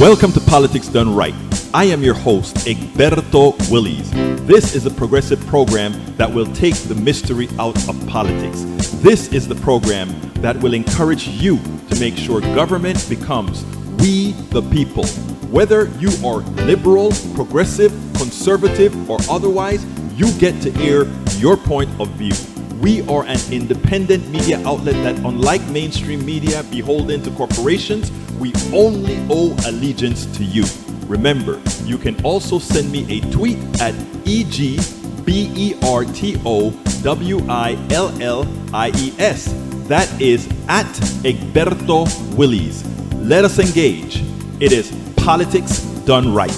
Welcome to Politics Done Right. I am your host, Egberto Willies. This is a progressive program that will take the mystery out of politics. This is the program that will encourage you to make sure government becomes we the people. Whether you are liberal, progressive, conservative, or otherwise, you get to air your point of view. We are an independent media outlet that, unlike mainstream media beholden to corporations, we only owe allegiance to you. Remember, you can also send me a tweet at EGBERTOWILLIES. That is at Egberto Willies. Let us engage. It is Politics Done Right.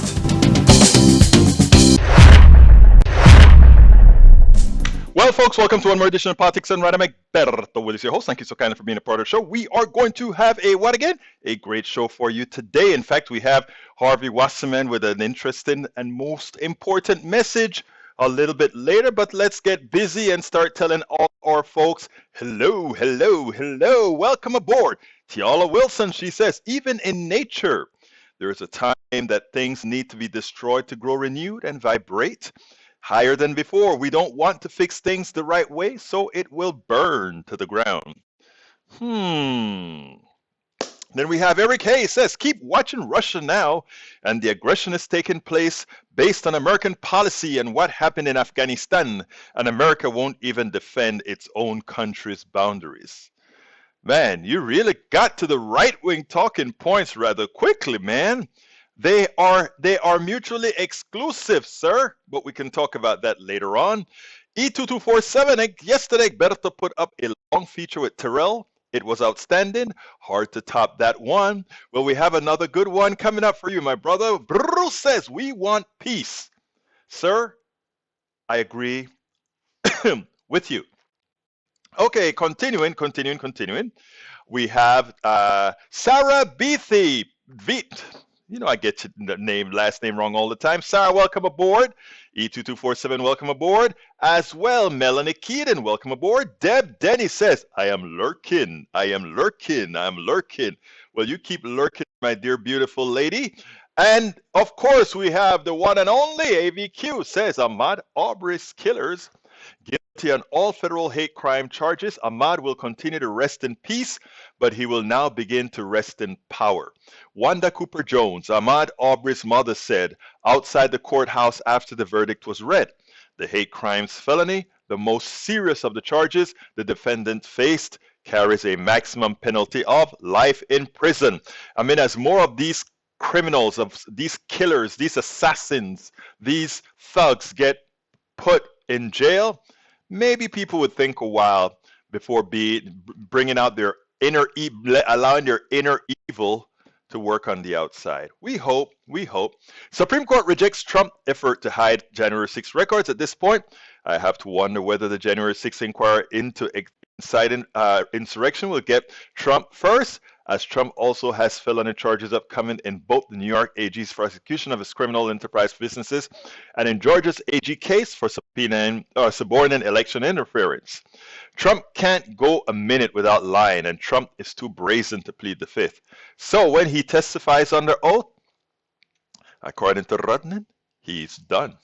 Well, folks, welcome to one more edition of Politics Done Right. I'm Egberto Willies, your host. Thank you so kindly for being a part of the show. We are going to have a great show for you today. In fact, we have Harvey Wasserman with an interesting and most important message a little bit later, but let's get busy and start telling all our folks, hello, hello, hello, welcome aboard. Tiala Wilson, she says, even in nature, there is a time that things need to be destroyed to grow renewed and vibrate higher than before. We don't want to fix things the right way, so it will burn to the ground. Then we have Eric Hayes says, keep watching Russia now, and the aggression is taking place based on American policy and what happened in Afghanistan, and America won't even defend its own country's boundaries. Man, you really got to the right-wing talking points rather quickly, man. They are mutually exclusive, sir, but we can talk about that later on. E2247, yesterday, Berto put up a long feature with Terrell. It was outstanding. Hard to top that one. Well, we have another good one coming up for you, my brother. Bruce says, we want peace. Sir, I agree with you. Okay, continuing. We have Sarah Beathy. You know I get your last name wrong all the time. Sarah, welcome aboard. E2247, welcome aboard. As well, Melanie Keaton, welcome aboard. Deb Denny says, I am lurking. Well, you keep lurking, my dear beautiful lady. And, of course, we have the one and only AVQ says, Ahmaud Arbery's killers guilty on all federal hate crime charges. Ahmaud will continue to rest in peace, but he will now begin to rest in power. Wanda Cooper Jones, Ahmaud Arbery's mother, said outside the courthouse after the verdict was read, the hate crimes felony, the most serious of the charges the defendant faced, carries a maximum penalty of life in prison. I mean, as more of these criminals, of these killers, these assassins, these thugs get put in jail, maybe people would think a while before bringing out their allowing their inner evil to work on the outside. We hope. Supreme Court rejects Trump effort to hide January 6 records. At this point, I have to wonder whether the January 6 inquiry into inciting insurrection will get Trump first, as Trump also has felony charges upcoming in both the New York AG's prosecution of his criminal enterprise businesses and in Georgia's AG case for subpoenaing subordinate election interference. Trump can't go a minute without lying, and Trump is too brazen to plead the fifth. So when he testifies under oath, according to Rudnin, he's done.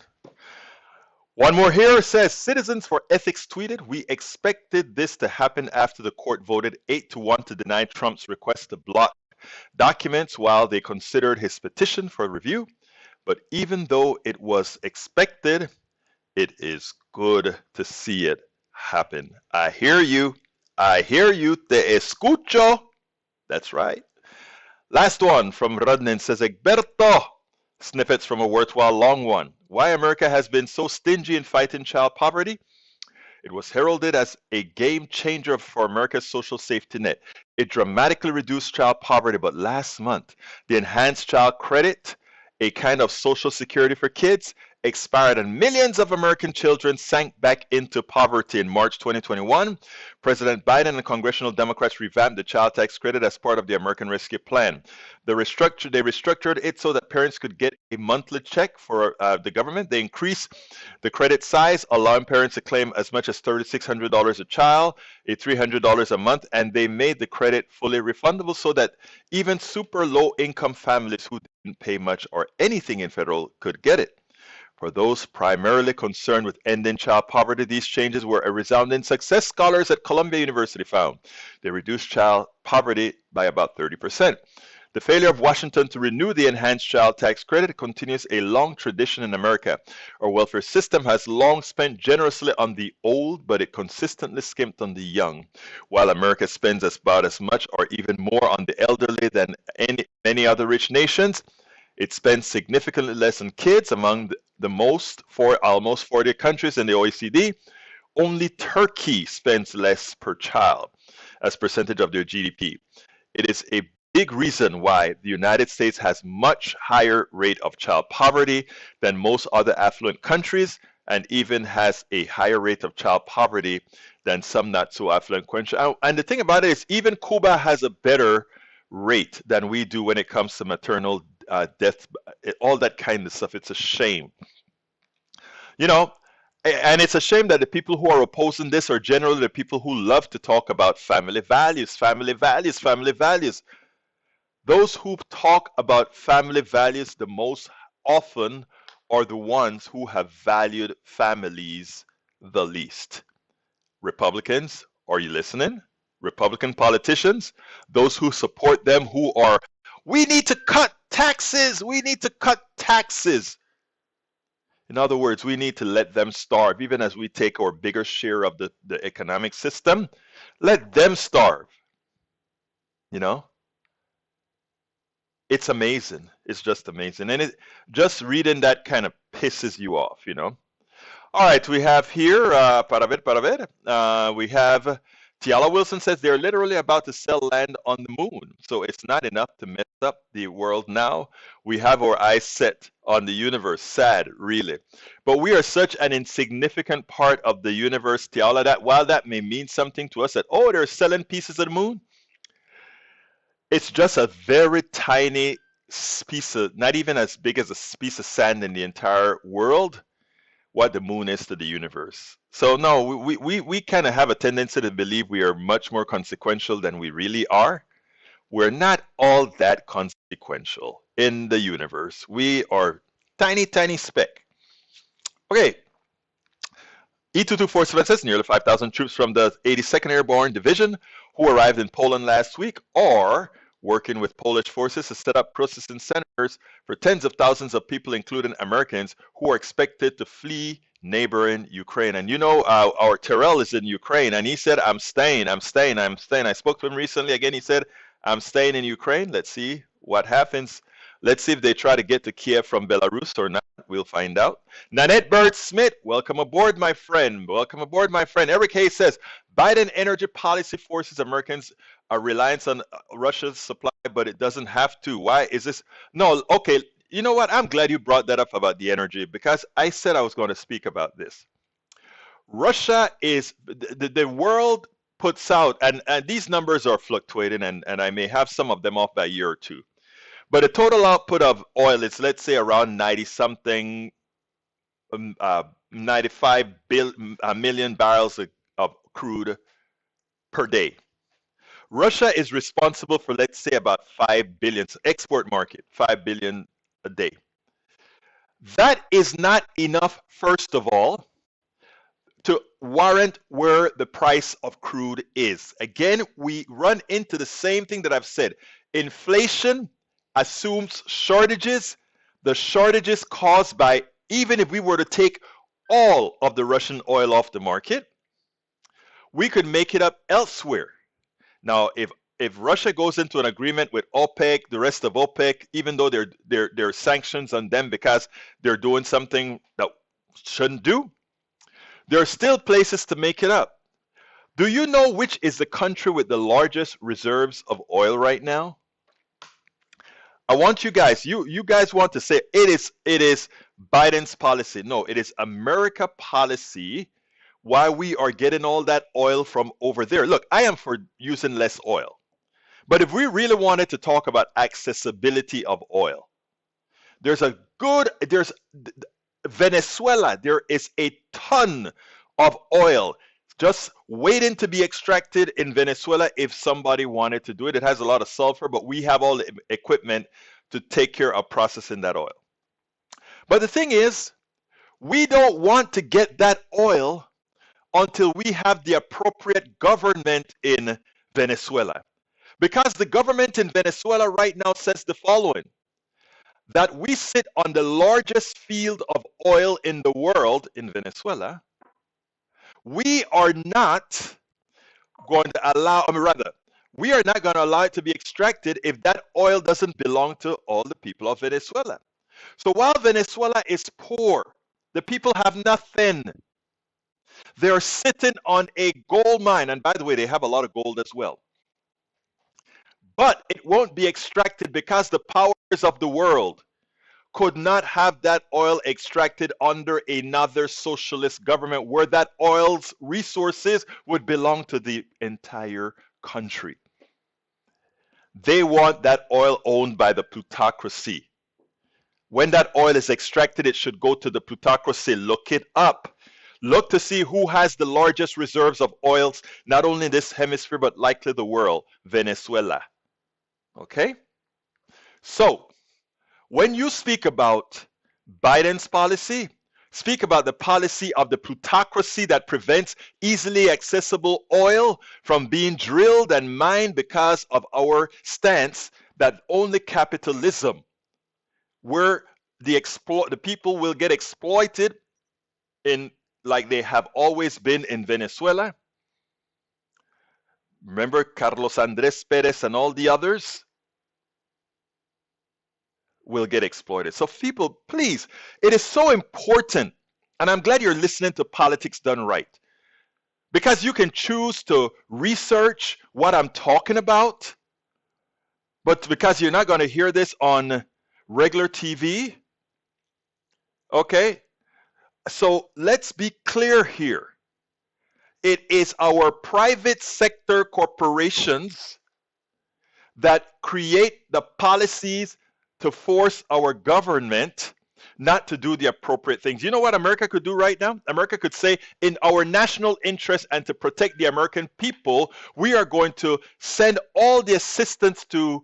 One more here says, Citizens for Ethics tweeted, we expected this to happen after the court voted 8-1 to deny Trump's request to block documents while they considered his petition for review. But even though it was expected, it is good to see it happen. I hear you, te escucho. That's right. Last one from Rudnin says, Egberto, snippets from a worthwhile long one. Why America has been so stingy in fighting child poverty? It was heralded as a game changer for America's social safety net. It dramatically reduced child poverty, but last month, the enhanced child credit, a kind of social security for kids, expired and millions of American children sank back into poverty in March 2021. President Biden and congressional Democrats revamped the child tax credit as part of the American Rescue Plan. They restructured it so that parents could get a monthly check for the government. They increased the credit size, allowing parents to claim as much as $3,600 a child, $300 a month, and they made the credit fully refundable so that even super low income families who didn't pay much or anything in federal could get it. For those primarily concerned with ending child poverty, these changes were a resounding success, scholars at Columbia University found. They reduced child poverty by about 30%. The failure of Washington to renew the enhanced child tax credit continues a long tradition in America. Our welfare system has long spent generously on the old, but it consistently skimped on the young. While America spends about as much or even more on the elderly than many other rich nations, it spends significantly less on kids. Among the most for almost 40 countries in the OECD, only Turkey spends less per child as percentage of their GDP. It is a big reason why the United States has much higher rate of child poverty than most other affluent countries, and even has a higher rate of child poverty than some not so affluent countries. And the thing about it is, even Cuba has a better rate than we do when it comes to maternal death, all that kind of stuff. It's a shame. You know, and it's a shame that the people who are opposing this are generally the people who love to talk about family values, family values, family values. Those who talk about family values the most often are the ones who have valued families the least. Republicans, are you listening? Republican politicians, those who support them, who are, we need to cut taxes, we need to cut taxes. In other words, we need to let them starve, even as we take our bigger share of the economic system. Let them starve. You know? It's amazing. It's just amazing. And just reading that kind of pisses you off, you know? All right, we have here, para ver. We have Tiala Wilson says they're literally about to sell land on the moon. So it's not enough to mess up the world now. We have our eyes set on the universe. Sad, really. But we are such an insignificant part of the universe, Tiala, that while that may mean something to us that, oh, they're selling pieces of the moon, it's just a very tiny piece of, not even as big as a piece of sand in the entire world, what the moon is to the universe. So no, we kind of have a tendency to believe we are much more consequential than we really are. We're not all that consequential in the universe. We are tiny, tiny speck. Okay. E2247 says nearly 5,000 troops from the 82nd Airborne Division who arrived in Poland last week are working with Polish forces to set up processing centers for tens of thousands of people, including Americans, who are expected to flee neighboring Ukraine. And you know, our Terrell is in Ukraine, and he said, I'm staying. I spoke to him recently. Again, he said, I'm staying in Ukraine. Let's see what happens. Let's see if they try to get to Kiev from Belarus or not. We'll find out. Nanette Bird Smith, welcome aboard, my friend. Welcome aboard, my friend. Eric Hayes says, Biden energy policy forces Americans a reliance on Russia's supply, but it doesn't have to. Why is this? No, okay. You know what? I'm glad you brought that up about the energy, because I said I was going to speak about this. Russia is, the world puts out, and these numbers are fluctuating, and I may have some of them off by a year or two. But the total output of oil is, let's say, around 90-something, 95 million barrels of crude per day. Russia is responsible for, let's say, about 5 billion, export market, 5 billion a day. That is not enough, first of all, to warrant where the price of crude is. Again, we run into the same thing that I've said. Inflation assumes shortages. The shortages caused by, even if we were to take all of the Russian oil off the market, we could make it up elsewhere. Now, if Russia goes into an agreement with OPEC, the rest of OPEC, even though there are sanctions on them because they're doing something that shouldn't do, there are still places to make it up. Do you know which is the country with the largest reserves of oil right now? I want you guys, you guys want to say it is Biden's policy. No, it is America policy. Why we are getting all that oil from over there. Look, I am for using less oil. But if we really wanted to talk about accessibility of oil, there's Venezuela, there is a ton of oil just waiting to be extracted in Venezuela if somebody wanted to do it. It has a lot of sulfur, but we have all the equipment to take care of processing that oil. But the thing is, we don't want to get that oil until we have the appropriate government in Venezuela. Because the government in Venezuela right now says the following, that we sit on the largest field of oil in the world in Venezuela. We are not going to allow, we are not going to allow it to be extracted if that oil doesn't belong to all the people of Venezuela. So while Venezuela is poor, the people have nothing. They're sitting on a gold mine. And by the way, they have a lot of gold as well. But it won't be extracted because the powers of the world could not have that oil extracted under another socialist government where that oil's resources would belong to the entire country. They want that oil owned by the plutocracy. When that oil is extracted, it should go to the plutocracy. Look it up. Look to see who has the largest reserves of oils, not only in this hemisphere, but likely the world, Venezuela. Okay? So, when you speak about Biden's policy, speak about the policy of the plutocracy that prevents easily accessible oil from being drilled and mined because of our stance that only capitalism, where the people will get exploited in like they have always been in Venezuela. Remember Carlos Andrés Pérez and all the others will get exploited. So people, please, it is so important, and I'm glad you're listening to Politics Done Right, because you can choose to research what I'm talking about, but because you're not going to hear this on regular TV, okay? So let's be clear here. It is our private sector corporations that create the policies to force our government not to do the appropriate things. You know what America could do right now? America could say, in our national interest and to protect the American people, we are going to send all the assistance to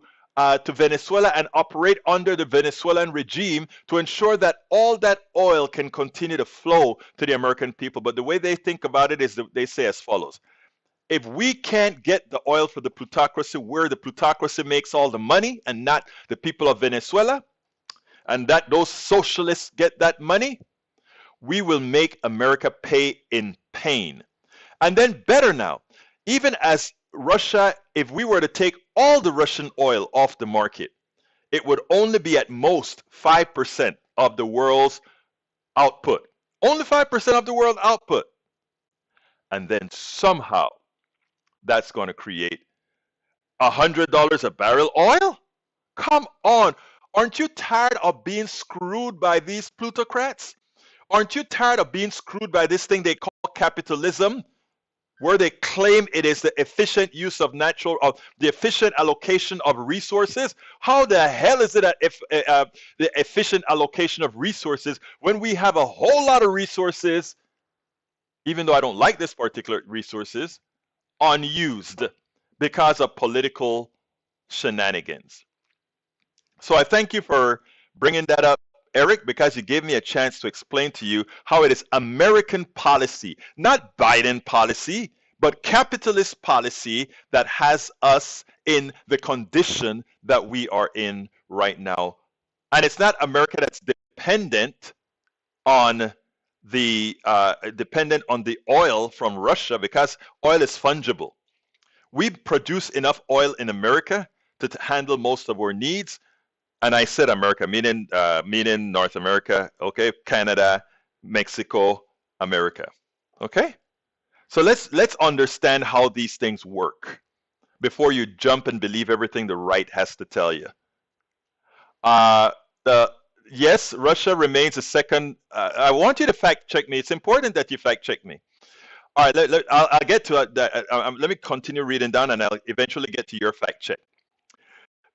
Venezuela and operate under the Venezuelan regime to ensure that all that oil can continue to flow to the American people. But the way they think about it is that they say as follows. If we can't get the oil for the plutocracy where the plutocracy makes all the money and not the people of Venezuela, and that those socialists get that money, we will make America pay in pain. And then better now, even as Russia, if we were to take all the Russian oil off the market, it would only be at most 5% of the world's output. Only 5% of the world output. And then somehow that's going to create $100 a barrel oil? Come on. Aren't you tired of being screwed by these plutocrats? Aren't you tired of being screwed by this thing they call capitalism, where they claim it is the efficient use of the efficient allocation of resources? How the hell is it the efficient allocation of resources when we have a whole lot of resources, even though I don't like this particular resources, unused because of political shenanigans? So I thank you for bringing that up, Eric, because you gave me a chance to explain to you how it is American policy, not Biden policy, but capitalist policy that has us in the condition that we are in right now. And it's not America that's dependent on the oil from Russia, because oil is fungible. We produce enough oil in America to handle most of our needs. And I said America, meaning North America, okay? Canada, Mexico, America, okay? So let's understand how these things work before you jump and believe everything the right has to tell you. Yes, Russia remains the second. I want you to fact check me. It's important that you fact check me. All right, I'll get to it. Let me continue reading down, and I'll eventually get to your fact check.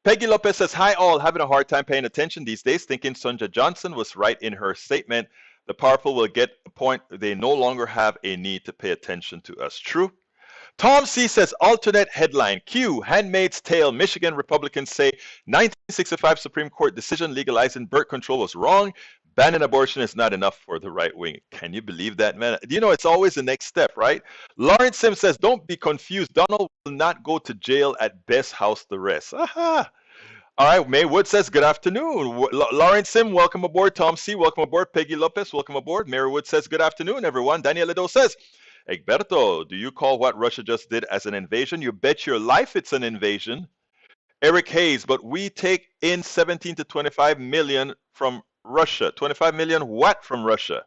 Peggy Lopez says, hi all, having a hard time paying attention these days, thinking Sonja Johnson was right in her statement. The powerful will get a point they no longer have a need to pay attention to us. True. Tom C says alternate headline Q Handmaid's Tale. Michigan Republicans say 1965 Supreme Court decision legalizing birth control was wrong. Banning abortion is not enough for the right wing. Can you believe that, man? You know, it's always the next step, right? Lawrence Sim says, don't be confused. Donald will not go to jail at best house arrest. Aha. All right, May Wood says, good afternoon. Lawrence Sim, welcome aboard. Tom C, welcome aboard. Peggy Lopez, welcome aboard. Mary Wood says, good afternoon, everyone. Daniel Ledo says, Egberto, do you call what Russia just did as an invasion? You bet your life it's an invasion. Eric Hayes, but we take in 17 to 25 million from Russia. 25 million what from Russia?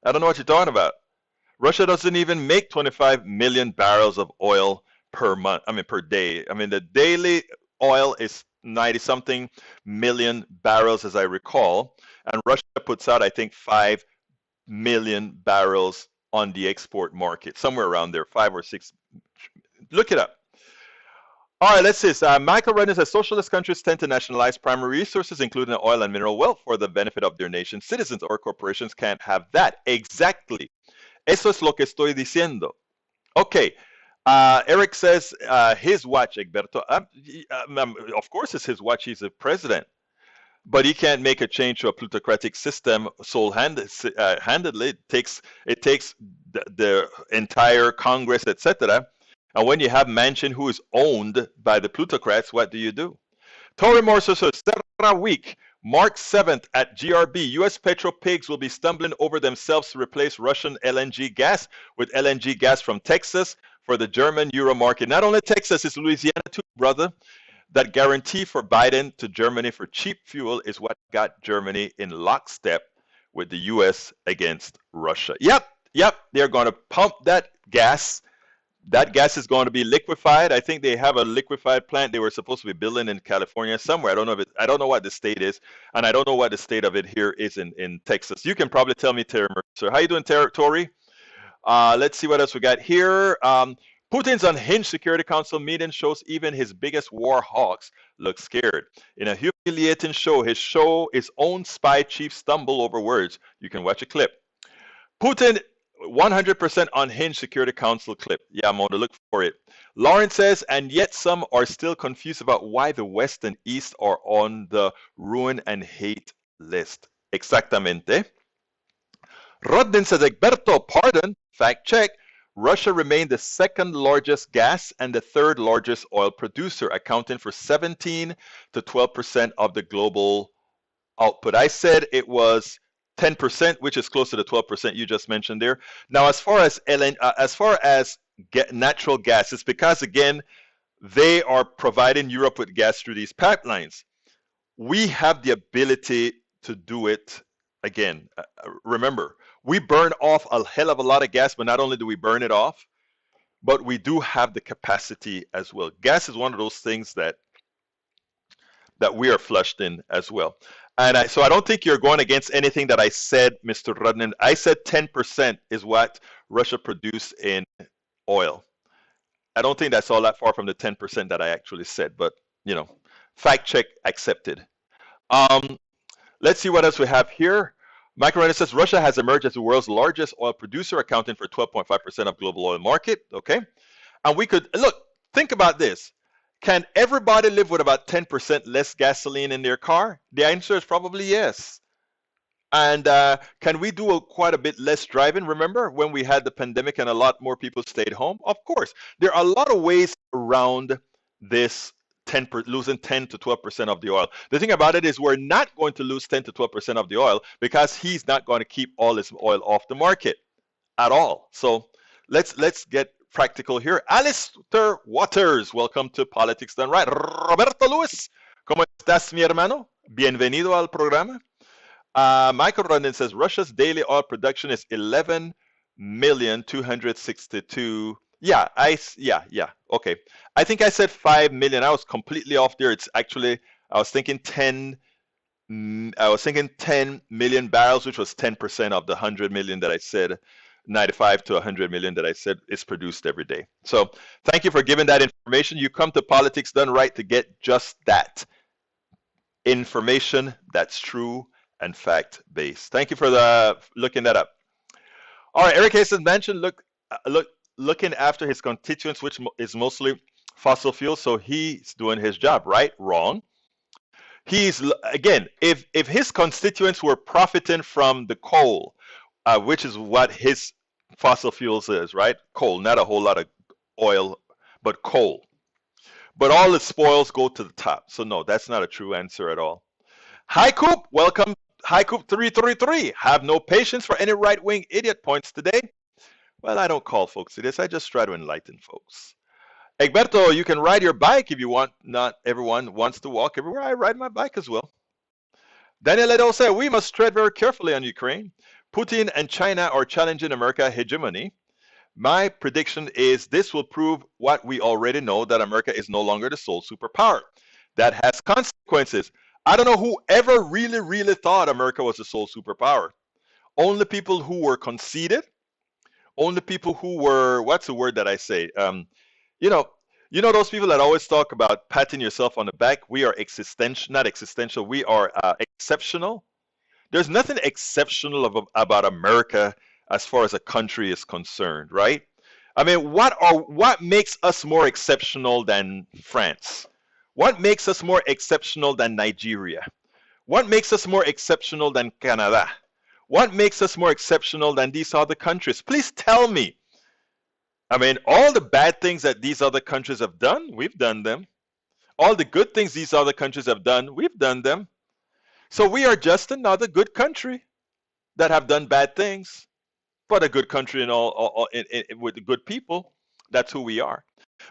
I don't know what you're talking about. Russia doesn't even make 25 million barrels of oil per month. I mean, per day. I mean, the daily oil is 90 something million barrels, as I recall. And Russia puts out, I think, 5 million barrels on the export market, somewhere around there, 5 or 6. Look it up. All right, let's see. Michael Redden says socialist countries tend to nationalize primary resources, including oil and mineral wealth, for the benefit of their nation's citizens, or corporations can't have that. Exactly. Eso es lo que estoy diciendo. Okay. Eric says his watch, Egberto. Of course, it's his watch. He's the president. But he can't make a change to a plutocratic system handedly. It takes the entire Congress, etc. And when you have Manchin, who is owned by the plutocrats, what do? Tory Morse says, Serra Week, March 7th at GRB. U.S. petro pigs will be stumbling over themselves to replace Russian LNG gas with LNG gas from Texas for the German Euro market. Not only Texas, it's Louisiana too, brother. That guarantee for Biden to Germany for cheap fuel is what got Germany in lockstep with the U.S. against Russia. Yep, they're going to pump that gas. That gas is going to be liquefied. I think they have a liquefied plant they were supposed to be building in California somewhere. I don't know what the state is, and I don't know what the state of it here is in Texas. You can probably tell me, Terry Mercer. How you doing, Tory? Let's see what else we got here. Putin's unhinged Security Council meeting shows even his biggest war hawks look scared. In a humiliating show, his own spy chief stumble over words. You can watch a clip. Putin 100% unhinged Security Council clip. Yeah, I'm going to look for it. Lawrence says, and yet some are still confused about why the West and East are on the ruin and hate list. Exactamente. Rodden says, Egberto, pardon, fact check. Russia remained the second largest gas and the third largest oil producer, accounting for 17 to 12% of the global output. I said it was 10%, which is close to the 12% you just mentioned there. Now, as far as natural gas, it's because, again, they are providing Europe with gas through these pipelines. We have the ability to do it again. Remember, we burn off a hell of a lot of gas, but not only do we burn it off, but we do have the capacity as well. Gas is one of those things that we are flushed in as well. And so I don't think you're going against anything that I said, Mr. Rudnan. I said 10% is what Russia produced in oil. I don't think that's all that far from the 10% that I actually said, but, fact check accepted. Let's see what else we have here. Michael Renner says Russia has emerged as the world's largest oil producer, accounting for 12.5% of global oil market. Okay. And we could, look, think about this. Can everybody live with about 10% less gasoline in their car? The answer is probably yes. And can we do quite a bit less driving? Remember when we had the pandemic and a lot more people stayed home? Of course. There are a lot of ways around this losing 10 to 12% of the oil. The thing about it is we're not going to lose 10 to 12% of the oil because he's not going to keep all his oil off the market at all. So let's get practical here. Alistair Waters, welcome to Politics Done Right. Roberto Luis, ¿cómo estás, mi hermano? Bienvenido al programa. Michael Rondon says Russia's daily oil production is 11,262,000. Yeah, okay. I think I said 5 million. I was completely off there. It's actually, I was thinking 10 million barrels, which was 10% of the 100 million that I said. 95 to 100 million that I said is produced every day. So thank you for giving that information. You come to Politics Done Right to get just that information that's true and fact-based. Thank you for looking that up. All right, Eric Hastings mentioned, look looking after his constituents, which is mostly fossil fuels, so he's doing his job, right? Wrong. Again, if his constituents were profiting from the coal, which is what his fossil fuels is, right? Coal, not a whole lot of oil, but coal. But all the spoils go to the top. So no, that's not a true answer at all. Hi Coop, welcome. Hi Coop 333. Have no patience for any right-wing idiot points today. Well, I don't call folks idiots. I just try to enlighten folks. Egberto, you can ride your bike if you want. Not everyone wants to walk everywhere. I ride my bike as well. Daniel Edo said, we must tread very carefully on Ukraine. Putin and China are challenging America's hegemony. My prediction is this will prove what we already know, that America is no longer the sole superpower. That has consequences. I don't know who ever really thought America was the sole superpower. Only people who were conceited, only people who were, what's the word that I say? You know those people that always talk about patting yourself on the back? We are not existential, we are exceptional. There's nothing exceptional about America as far as a country is concerned, right? I mean, what makes us more exceptional than France? What makes us more exceptional than Nigeria? What makes us more exceptional than Canada? What makes us more exceptional than these other countries? Please tell me. I mean, all the bad things that these other countries have done, we've done them. All the good things these other countries have done, we've done them. So we are just another good country that have done bad things, but a good country and all with good people. That's who we are.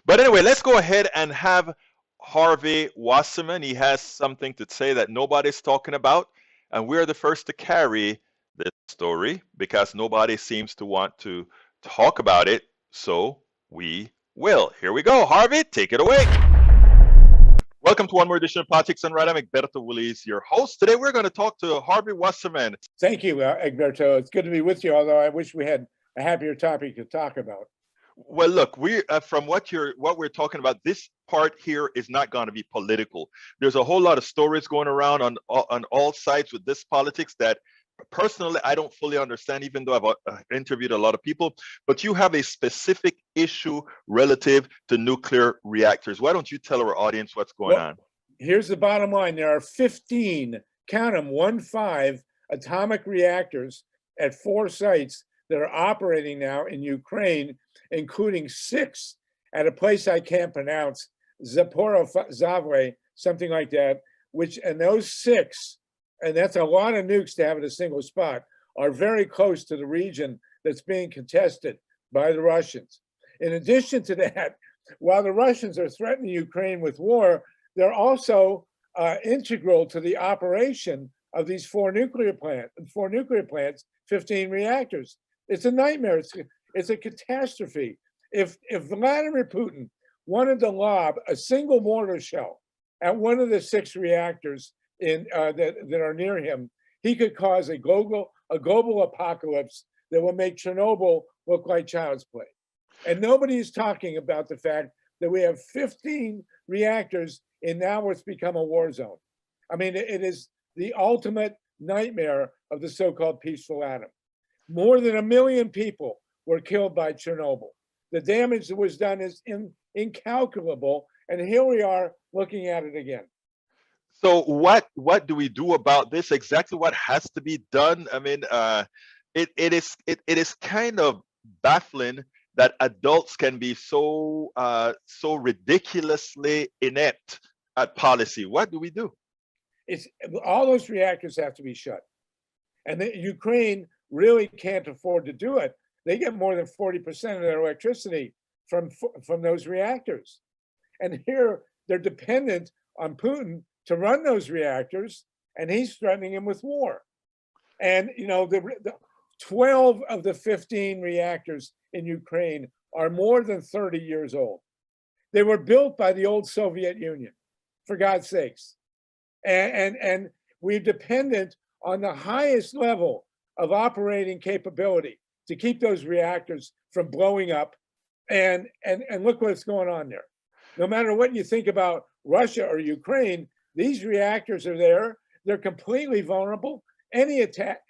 But anyway, let's go ahead and have Harvey Wasserman. He has something to say that nobody's talking about, and we're the first to carry this story because nobody seems to want to talk about it. So we will. Here we go. Harvey, take it away. Welcome to one more edition of Politics and Right. I'm Egberto Willies, your host. Today we're going to talk to Harvey Wasserman. Thank you, Egberto. It's good to be with you, although I wish we had a happier topic to talk about. Well, look, we from what we're talking about, this part here is not going to be political. There's a whole lot of stories going around on all sides with this politics that personally I don't fully understand, even though I've interviewed a lot of people. But you have a specific issue relative to nuclear reactors. Why don't you tell our audience what's going on? Here's the bottom line. There are 15, count them, 15 atomic reactors at 4 sites that are operating now in Ukraine, including 6 at a place I can't pronounce, Zaporozhye, something like that, and those 6, and that's a lot of nukes to have at a single spot, are very close to the region that's being contested by the Russians. In addition to that, while the Russians are threatening Ukraine with war, they're also integral to the operation of these 4 nuclear plants, 15 reactors. It's a nightmare. It's a catastrophe. If Vladimir Putin wanted to lob a single mortar shell at one of the 6 reactors that are near him, he could cause a global apocalypse that will make Chernobyl look like child's play. And nobody is talking about the fact that we have 15 reactors in now what's become a war zone. I mean, it is the ultimate nightmare of the so-called peaceful atom. More than 1 million people were killed by Chernobyl. The damage that was done is incalculable, and here we are looking at it again. So what do we do about this? Exactly what has to be done? I mean, it is kind of baffling that adults can be so ridiculously inept at policy. What do we do? All those reactors have to be shut, and Ukraine really can't afford to do it. They get more than 40% of their electricity from those reactors, and here they're dependent on Putin to run those reactors, and he's threatening him with war. And the 12 of the 15 reactors in Ukraine are more than 30 years old. They were built by the old Soviet Union, for God's sakes. And we're dependent on the highest level of operating capability to keep those reactors from blowing up. And look what's going on there. No matter what you think about Russia or Ukraine, these reactors are there. They're completely vulnerable. Any attack,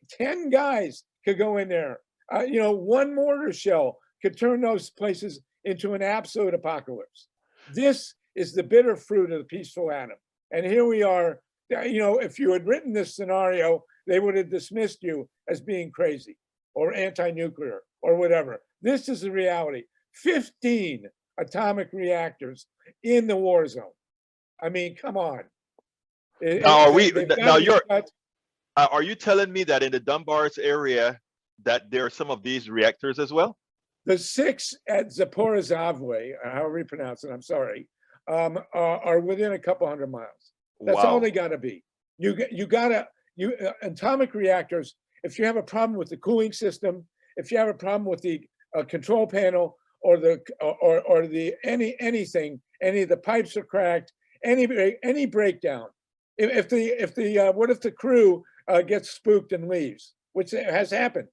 10 guys could go in there. One mortar shell could turn those places into an absolute apocalypse. This is the bitter fruit of the peaceful atom. And here we are. If you had written this scenario, they would have dismissed you as being crazy or anti-nuclear or whatever. This is the reality. 15 atomic reactors in the war zone. I mean, come on. Now, are you telling me that in the Donbass area that there are some of these reactors as well? The 6 at Zaporizhzhia, however you pronounce it, I'm sorry, are within a couple hundred miles. That's all they got to be. Atomic reactors, if you have a problem with the cooling system, if you have a problem with the control panel or anything, any of the pipes are cracked, any breakdown, what if the crew gets spooked and leaves, which has happened?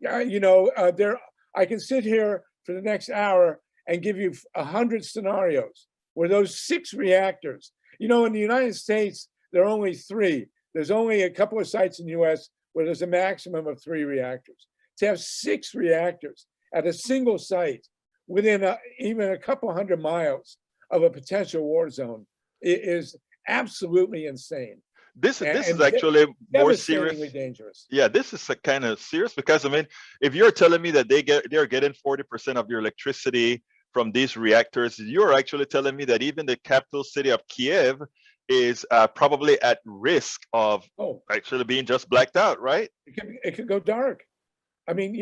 I can sit here for the next hour and give you 100 scenarios where those 6 reactors. In the United States, there are only 3. There's only a couple of sites in the US where there's a maximum of 3 reactors. To have 6 reactors at a single site within even a couple hundred miles of a potential war zone is absolutely insane. This is actually more serious. Dangerous. Yeah, this is kind of serious because if you're telling me that they're getting 40% of your electricity from these reactors, you're actually telling me that even the capital city of Kiev is probably at risk of actually being just blacked out, right? It could go dark. I mean,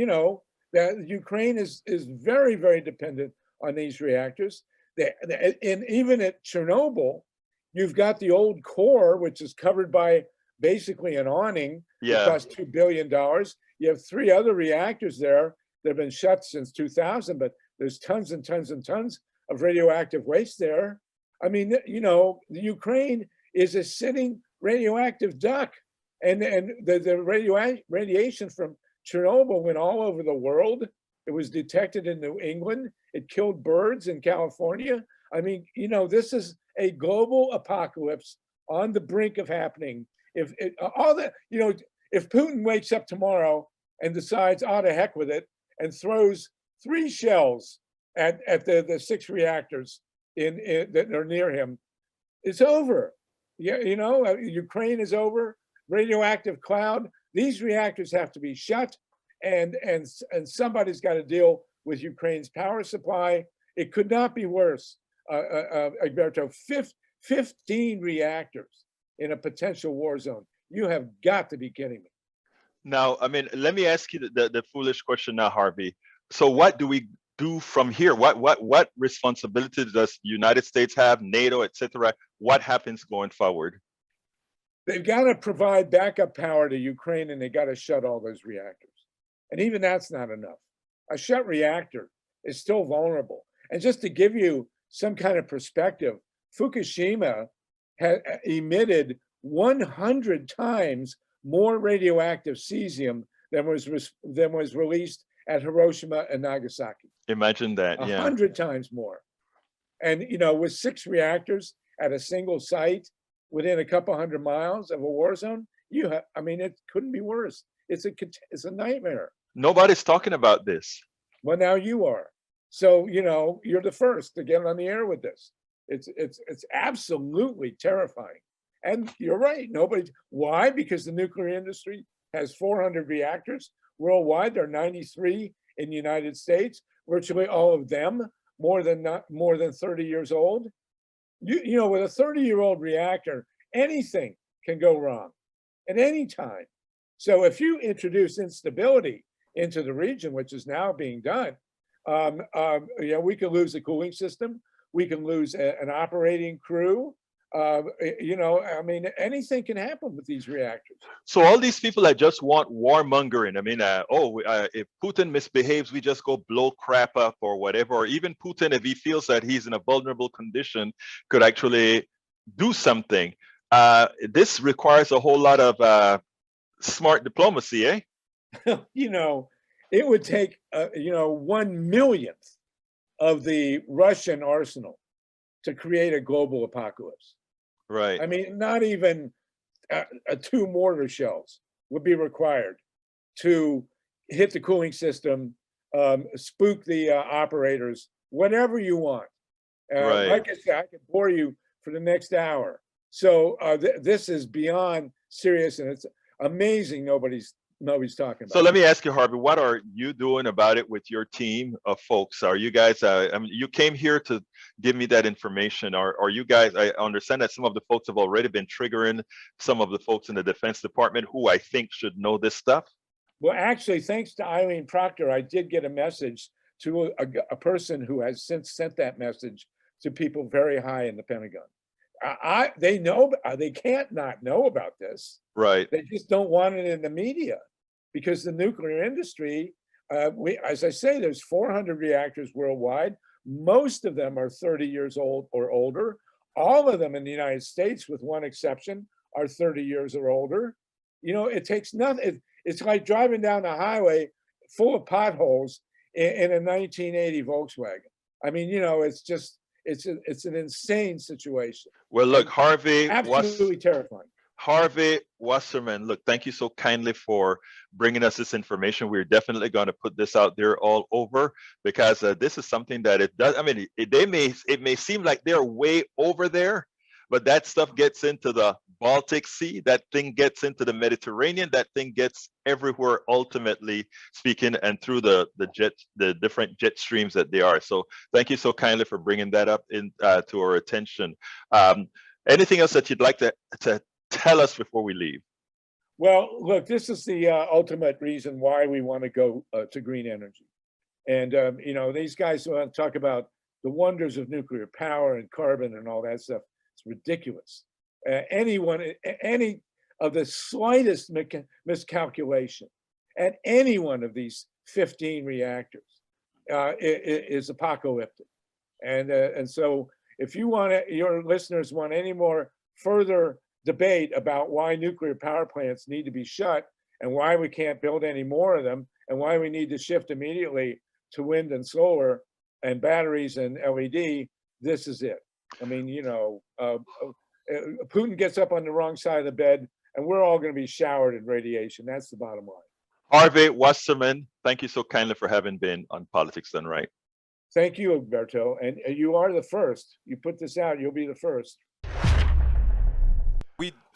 that Ukraine is very, very dependent on these reactors. And even at Chernobyl, you've got the old core, which is covered by basically an awning. Yeah. It costs $2 billion. You have 3 other reactors there that have been shut since 2000, but there's tons and tons and tons of radioactive waste there. I mean, the Ukraine is a sitting radioactive duck. And the radiation from Chernobyl went all over the world. It was detected in New England. It killed birds in California. I mean, this is a global apocalypse on the brink of happening. If Putin wakes up tomorrow and decides, to heck with it, and throws 3 shells at the 6 reactors that are near him, it's over. Yeah, Ukraine is over. Radioactive cloud. These reactors have to be shut, and somebody's got to deal with Ukraine's power supply. It could not be worse. Alberto, 15 reactors in a potential war zone. You have got to be kidding me. Now, let me ask you the foolish question now, Harvey. So what do we do from here? What responsibility does the United States have, NATO, etc.? What happens going forward? They've got to provide backup power to Ukraine, and they got to shut all those reactors. And even that's not enough. A shut reactor is still vulnerable. And just to give you some kind of perspective, Fukushima had emitted 100 times more radioactive cesium than was released at Hiroshima and Nagasaki. Imagine that, yeah. 100 times more. And, with 6 reactors at a single site within a couple hundred miles of a war zone, it couldn't be worse. It's a nightmare. Nobody's talking about this. Well, now you are. So, you're the first to get on the air with this. It's absolutely terrifying. And you're right. Why? Because the nuclear industry has 400 reactors worldwide. There are 93 in the United States. Virtually all of them more than 30 years old. With a 30-year-old reactor, anything can go wrong at any time. So if you introduce instability into the region, which is now being done, we could lose the cooling system. We can lose an operating crew. Anything can happen with these reactors. So all these people that just want warmongering, if Putin misbehaves, we just go blow crap up or whatever. Or even Putin, if he feels that he's in a vulnerable condition, could actually do something. This requires a whole lot of smart diplomacy, eh? It would take 1/1,000,000th of the Russian arsenal to create a global apocalypse. Right. Not even 2 mortar shells would be required to hit the cooling system, spook the operators, whatever you want. Right. Like I said, I could bore you for the next hour. So this is beyond serious, and it's amazing nobody's talking So about let it. me ask you, Harvey, what are you doing about it with your team of folks? Are you guys, I mean, you came here to give me that information. Are you guys, I understand that some of the folks have already been triggering some of the folks in the Defense Department who I think should know this stuff. Well, actually, thanks to Eileen Proctor, I did get a message to a person who has since sent that message to people very high in the Pentagon. They know, they can't not know about this. Right. They just don't want it in the media because the nuclear industry, as I say, there's 400 reactors worldwide. Most of them are 30 years old or older. All of them in the United States, with one exception, are 30 years or older. You know, it takes nothing. It's like driving down the highway full of potholes in a 1980 Volkswagen. I mean, you know, it's just, it's an insane situation. Well, look, And absolutely terrifying. Harvey Wasserman, look, thank you so kindly for bringing us this information. We're definitely going to put this out there all over because this is something that it does. I mean, it may seem like they're way over there, but that stuff gets into the Baltic Sea. That thing gets into the Mediterranean. That thing gets everywhere, ultimately speaking, and through the different jet streams that they are. So, thank you so kindly for bringing that up in to our attention. Anything else that you'd like to tell us before we leave? Well, look, this is the ultimate reason why we want to go to green energy. And, you know, these guys want to talk about the wonders of nuclear power and carbon and all that stuff. It's ridiculous. Any of the slightest miscalculation at any one of these 15 reactors is apocalyptic. And so if you want to, your listeners want any more further debate about why nuclear power plants need to be shut and why we can't build any more of them and why we need to shift immediately to wind and solar and batteries and LED, this is it. I mean, you know, Putin gets up on the wrong side of the bed and we're all going to be showered in radiation. That's the bottom line. Harvey Wasserman, thank you so kindly for having been on Politics Done Right. Thank you, Alberto. And you are the first. You put this out, you'll be the first.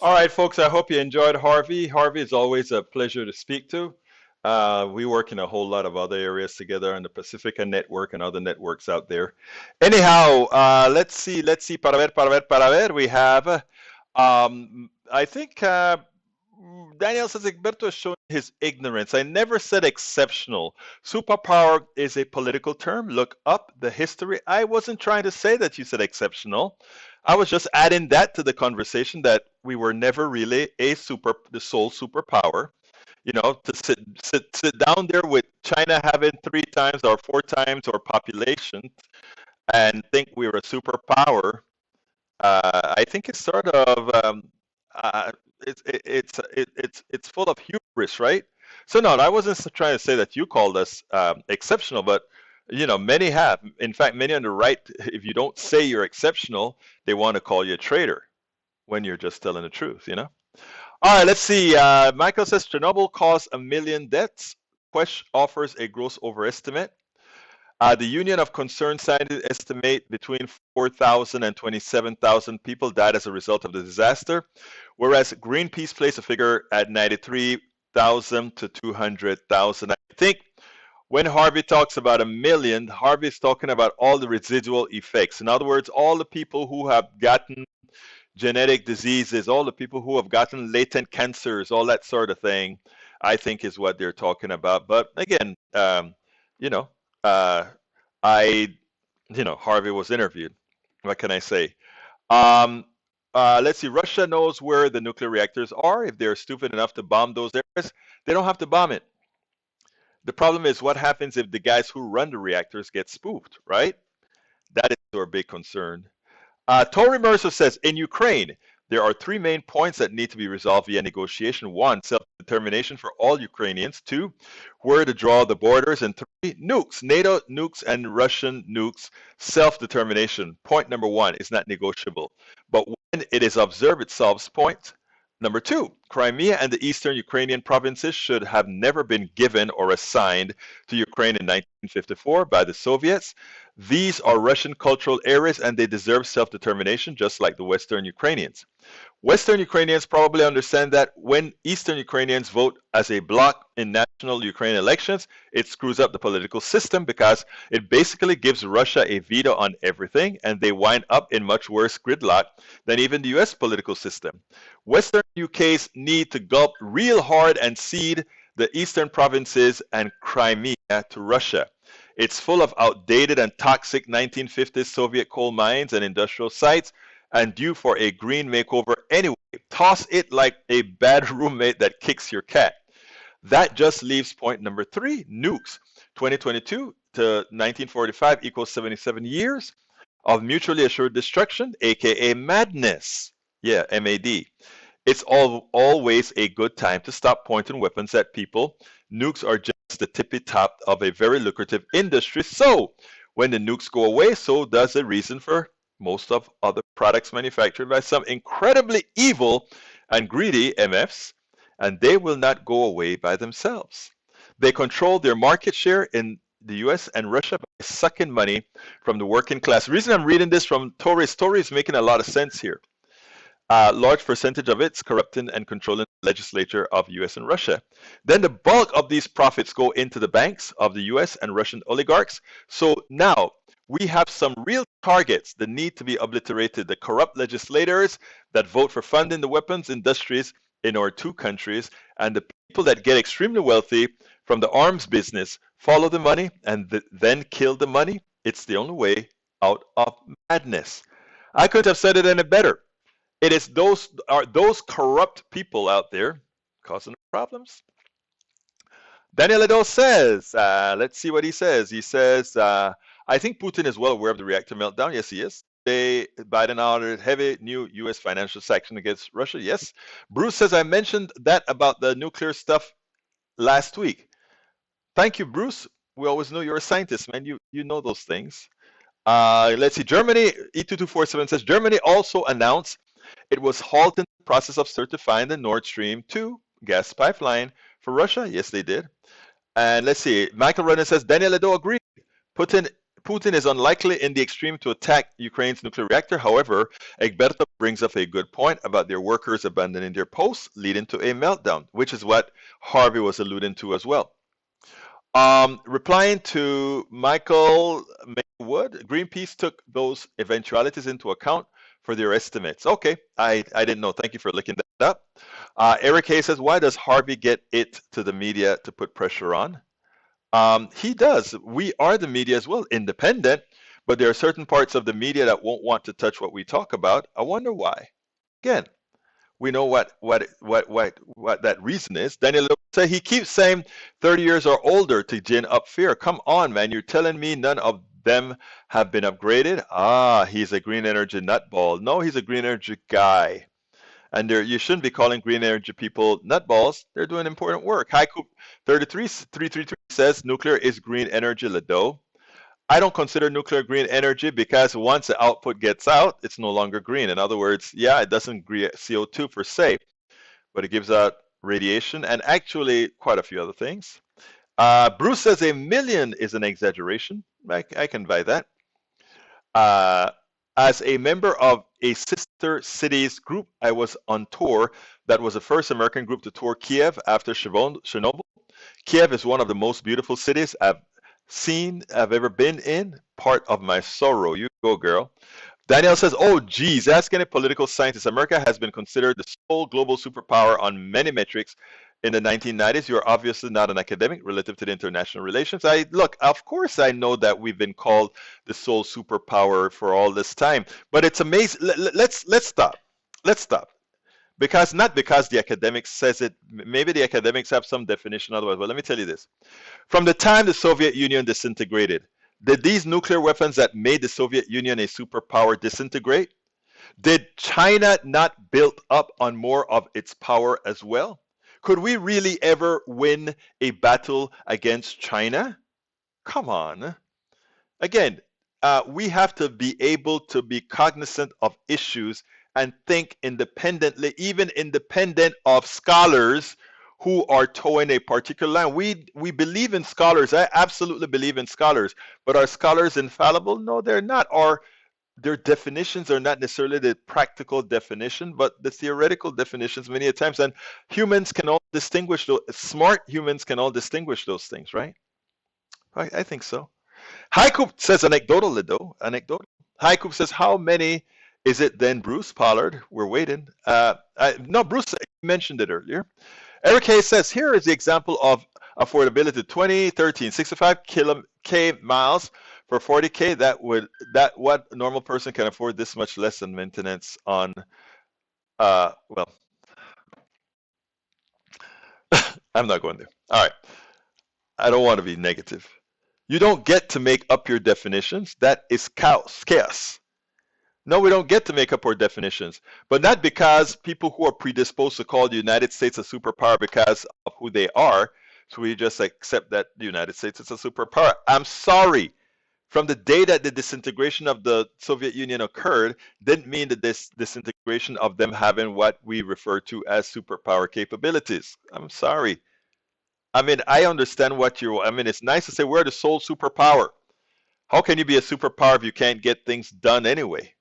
All right, folks, I hope you enjoyed Harvey. Harvey is always a pleasure to speak to. We work in a whole lot of other areas together on the Pacifica Network and other networks out there. Anyhow, let's see. Para ver. We have, I think Daniel says Egberto is showing his ignorance. I never said exceptional. Superpower is a political term. Look up the history. I wasn't trying to say that you said exceptional. I was just adding that to the conversation that we were never really the sole superpower. You know, to sit down there with China having 3 times or 4 times our population and think we were a superpower. I think it's sort of it's full of hubris, right? So no, I wasn't trying to say that you called us exceptional, but you know, many have. In fact, many on the right, if you don't say you're exceptional, they want to call you a traitor when you're just telling the truth, you know? All right, let's see. Michael says Chernobyl caused 1 million deaths. Quest offers a gross overestimate. The Union of Concerned Scientists estimate between 4,000 and 27,000 people died as a result of the disaster, whereas Greenpeace placed a figure at 93,000 to 200,000. I think when Harvey talks about 1 million, Harvey's talking about all the residual effects. In other words, all the people who have gotten genetic diseases, all the people who have gotten latent cancers, all that sort of thing, I think is what they're talking about. But again, you know, Harvey was interviewed. What can I say? Let's see. Russia knows where the nuclear reactors are. If they're stupid enough to bomb those areas, they don't have to bomb it. The problem is what happens if the guys who run the reactors get spoofed, right? That is our big concern. Tori Mercer says, in Ukraine, there are 3 main points that need to be resolved via negotiation. 1, self-determination for all Ukrainians. 2, where to draw the borders. And 3, nukes, NATO nukes and Russian nukes, self-determination. Point number 1 is not negotiable. But when it is observed, it solves point number 2. Crimea and the eastern Ukrainian provinces should have never been given or assigned to Ukraine in 1954 by the Soviets. These are Russian cultural areas and they deserve self-determination just like the Western Ukrainians. Western Ukrainians probably understand that when Eastern Ukrainians vote as a bloc in national Ukrainian elections, it screws up the political system because it basically gives Russia a veto on everything, and they wind up in much worse gridlock than even the US political system. Western UKs need to gulp real hard and cede the eastern provinces and Crimea to Russia. It's full of outdated and toxic 1950s Soviet coal mines and industrial sites and due for a green makeover anyway. Toss it like a bad roommate that kicks your cat. That just leaves point number 3, nukes. 2022 to 1945 equals 77 years of mutually assured destruction, aka madness. Yeah, MAD. It's always a good time to stop pointing weapons at people. Nukes are just the tippy top of a very lucrative industry. So, when the nukes go away, so does the reason for most of other products manufactured by some incredibly evil and greedy MFs, and they will not go away by themselves. They control their market share in the US and Russia by sucking money from the working class. The reason I'm reading this from Torres is making a lot of sense here. A large percentage of it's corrupting and controlling the legislature of US and Russia. Then the bulk of these profits go into the banks of the US and Russian oligarchs. So now we have some real targets that need to be obliterated. The corrupt legislators that vote for funding the weapons industries in our two countries, and the people that get extremely wealthy from the arms business follow the money and then kill the money. It's the only way out of madness. I couldn't have said it any better. It is those corrupt people out there causing the problems. Daniel Edo says, let's see what he says. He says, I think Putin is well aware of the reactor meltdown. Yes, he is. Biden ordered heavy new U.S. financial sanction against Russia. Yes. Bruce says, I mentioned that about the nuclear stuff last week. Thank you, Bruce. We always know you're a scientist, man. You know those things. Let's see. Germany, E2247 says, Germany also announced it was halting the process of certifying the Nord Stream 2 gas pipeline for Russia. Yes, they did. And let's see. Michael Renner says, Daniel Edo agreed. Putin is unlikely in the extreme to attack Ukraine's nuclear reactor. However, Egberto brings up a good point about their workers abandoning their posts, leading to a meltdown, which is what Harvey was alluding to as well. Replying to Michael Maywood, Greenpeace took those eventualities into account for their estimates. Okay, I didn't know. Thank you for looking that up. Eric Hayes says, why does Harvey get it to the media to put pressure on? He does. We are the media as well, independent, but there are certain parts of the media that won't want to touch what we talk about. I wonder why. Again, we know what that reason is. Daniel said he keeps saying 30 years or older to gin up fear. Come on, man. You're telling me none of them have been upgraded? He's a green energy nutball. No, he's a green energy guy. And you shouldn't be calling green energy people nutballs. They're doing important work. Haiku 33333 says nuclear is green energy, Lado. I don't consider nuclear green energy because once the output gets out, it's no longer green. In other words, yeah, it doesn't create CO2 per se, but it gives out radiation and actually quite a few other things. Bruce says 1 million is an exaggeration. I can buy that. As a member of a sister cities group, I was on tour. That was the first American group to tour Kiev after Chernobyl. Kiev is one of the most beautiful cities I've ever been in. Part of my sorrow. You go, girl. Danielle says, oh, geez, ask any political scientist. America has been considered the sole global superpower on many metrics in the 1990s. You're obviously not an academic relative to the international relations. Look, of course I know that we've been called the sole superpower for all this time, but it's amazing. Let's stop. Let's stop. Not because the academics says it. Maybe the academics have some definition otherwise, but let me tell you this. From the time the Soviet Union disintegrated, did these nuclear weapons that made the Soviet Union a superpower disintegrate? Did China not build up on more of its power as well? Could we really ever win a battle against China? Come on. Again, we have to be able to be cognizant of issues and think independently, even independent of scholars who are towing a particular line. We believe in scholars. I absolutely believe in scholars. But are scholars infallible? No, they're not. Or their definitions are not necessarily the practical definition, but the theoretical definitions many a times. And humans can all distinguish those. Smart humans can all distinguish those things, right? I think so. Haiku says anecdotally though. Anecdotal. Haiku says, how many is it then, Bruce Pollard? We're waiting. No, Bruce mentioned it earlier. Eric Hayes says, here is the example of affordability. 2013, 65 K miles for 40K. That what normal person can afford this much less than maintenance on, well, I'm not going there. All right. I don't want to be negative. You don't get to make up your definitions. That is chaos. No, we don't get to make up our definitions, but not because people who are predisposed to call the United States a superpower because of who they are. So we just accept that the United States is a superpower. I'm sorry. From the day that the disintegration of the Soviet Union occurred, didn't mean that this disintegration of them having what we refer to as superpower capabilities. I'm sorry. I mean, I understand I mean, it's nice to say we're the sole superpower. How can you be a superpower if you can't get things done anyway?